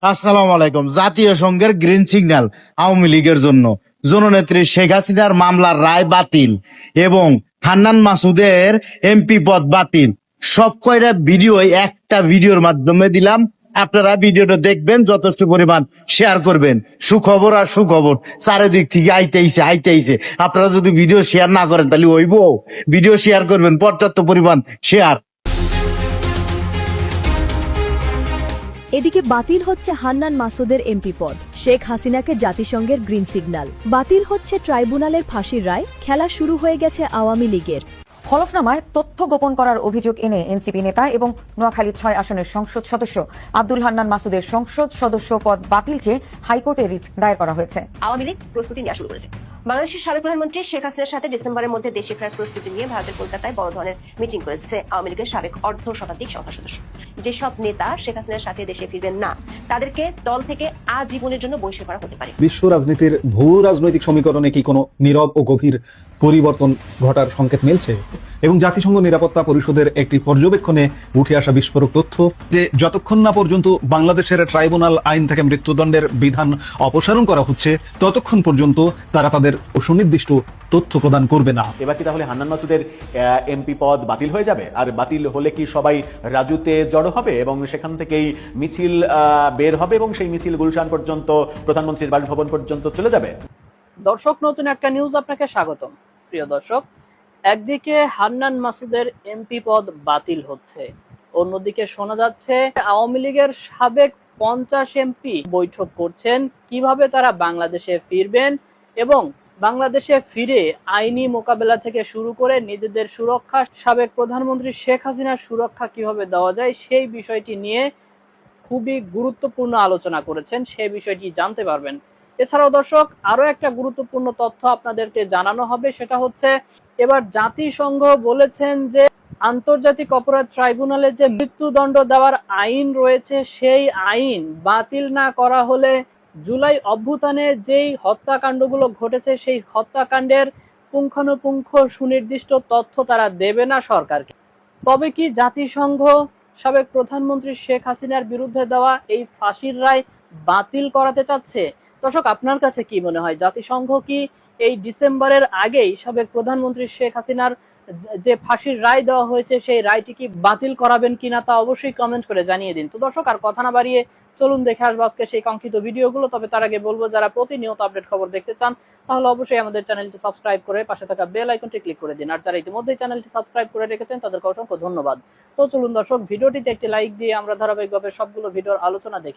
আসসালামু আলাইকুম। জাতীয় সংঘের গ্রিন সিগন্যাল আওয়ামী লীগের জন্য জননেত্রী শেখ হাসিনার মামলার রায় বাতিল এবং হান্নান মাসুদের এমপি পদ বাতিল। সব কয়টা ভিডিও একটা ভিডিওর মাধ্যমে দিলাম। আপনারা ভিডিওটা দেখবেন, যথেষ্ট পরিমাণ শেয়ার করবেন। সুখবর আর সুখবর চারিদিক থেকে আইতেইছে। আপনারা যদি ভিডিও শেয়ার না করেন তাহলে হইব। ভিডিও শেয়ার করবেন, পর্যাপ্ত পরিমাণ শেয়ার। এদিকে বাতিল হচ্ছে হান্নান মাসুদের এমপি পদ, শেখ হাসিনাকে জাতিসংঘের গ্রিন সিগন্যাল, বাতিল হচ্ছে ট্রাইব্যুনালের ফাঁসির রায়, খেলা শুরু হয়ে গেছে আওয়ামী লীগের। হলফনামায় তথ্য গোপন করার অভিযোগ এনে এনসিপি নেতা এবং নোয়াখালী ৬ আসনের সংসদ সদস্য আব্দুল হান্নান মাসুদের সংসদ সদস্য পদ বাতিল চেয়ে হাইকোর্টে রিট দায়ের করা হয়েছে। আওয়ামী লীগ প্রস্তুতি নেওয়া শুরু করেছে। বাংলাদেশের সাবেক প্রধানমন্ত্রী শেখ হাসিনার সাথে ডিসেম্বরের মধ্যে দেশে ফেরার প্রস্তুতি নিয়ে ভারতের কলকাতায় বড় ধরনের মিটিং করেছে আওয়ামী লীগের সাবেক অর্ধ শতাধিক সংসদ সদস্য। যেসব নেতা শেখ হাসিনার সাথে দেশে ফিরবেন না, তাদেরকে দল থেকে আজীবনের জন্য বহিষ্কার করা হতে পারে। বিশ্ব রাজনীতির ভূ রাজনৈতিক সমীকরণে কি কোনো নীরব ও গভীর পরিবর্তন ঘটার সংকেত মিলছে? এবং জাতিসংঘ নিরাপত্তা পরিষদের একটি পর্যবেক্ষণে উঠে আসা বিস্ফোরক তথ্য যে যতক্ষণ না পর্যন্ত বাংলাদেশের ট্রাইব্যুনাল আইন থেকে মৃত্যুদণ্ডের বিধান অপসারণ করা হচ্ছে, ততক্ষণ পর্যন্ত তারা তাদের সুনির্দিষ্ট তথ্য প্রদান করবে না। এবার কি তাহলে হান্নান মাসুদের এমপি পদ বাতিল হয়ে যাবে? আর বাতিল হলে কি সবাই রাজুতে জড়ো হবে এবং সেখান থেকেই মিছিল বের হবে এবং সেই মিছিল গুলশান পর্যন্ত, প্রধানমন্ত্রীর বাসভবন পর্যন্ত চলে যাবে? দর্শক, নতুন একটা নিউজ আপনাকে স্বাগতম। প্রিয় দর্শক, একদিকে হান্নান মাসুদের এমপি পদ বাতিল হচ্ছে, অন্যদিকে শোনা যাচ্ছে আওয়ামী লীগের সাবেক 50 এমপি বৈঠক করছেন কিভাবে তারা বাংলাদেশে ফিরবেন এবং বাংলাদেশে ফিরে আইনি মোকাবেলা থেকে শুরু করে নিজেদের সুরক্ষা, সাবেক প্রধানমন্ত্রী শেখ হাসিনার সুরক্ষা কিভাবে দেওয়া যায় সেই বিষয়টি নিয়ে খুবই গুরুত্বপূর্ণ আলোচনা করেছেন। সেই বিষয়টি জানতে পারবেন। এছাড়াও দর্শক, আরো একটা গুরুত্বপূর্ণ তথ্য আপনাদেরকে জানানো হবে, সেটা হচ্ছে এবার জাতিসংঘ বলেছেন যে আন্তর্জাতিক অপরাধ ট্রাইব্যুনালে যে মৃত্যুদণ্ড দেওয়ার আইন রয়েছে, সেই আইন বাতিল না করা হলে জুলাই অভ্যুত্থানে যেই হত্যাকাণ্ডগুলো ঘটেছে সেই হত্যাকাণ্ডের পুঙ্খানুপুঙ্খ সুনির্দিষ্ট তথ্য তারা দেবে না সরকারকে। তবে কি জাতিসংঘ সাবেক প্রধানমন্ত্রী শেখ হাসিনার বিরুদ্ধে দেওয়া এই ফাঁসির রায় বাতিল করাতে চাচ্ছে? দর্শক, আপনার কাছে কি মনে হয়, জাতিসংঘ কি এই ডিসেম্বরের আগেই সাবেক প্রধানমন্ত্রী শেখ হাসিনার যে ফাঁসির রায় দেওয়া হয়েছে সেই রায়টি কি বাতিল করাবেন কিনা তা অবশ্যই কমেন্ট করে জানিয়ে দিন। তো দর্শক, আর কথা না বাড়িয়ে চলুন দেখে আসবো আজকে সেই কাঙ্ক্ষিত ভিডিওগুলো। তবে তার আগে বলবো, যারা প্রতিনিয়ত আপডেট খবর দেখতে চান তাহলে অবশ্যই আমাদের চ্যানেলটি সাবস্ক্রাইব করে পাশে থাকা বেল আইকনটি ক্লিক করে দিন। আর যারা ইতিমধ্যেই চ্যানেলটি সাবস্ক্রাইব করে রেখেছেন তাদেরকে অসংখ্য ধন্যবাদ। তো চলুন দর্শক, ভিডিওটিতে একটি লাইক দিয়ে আমরা ধারাবাহিকভাবে সবগুলো ভিডিওর আলোচনা দেখি।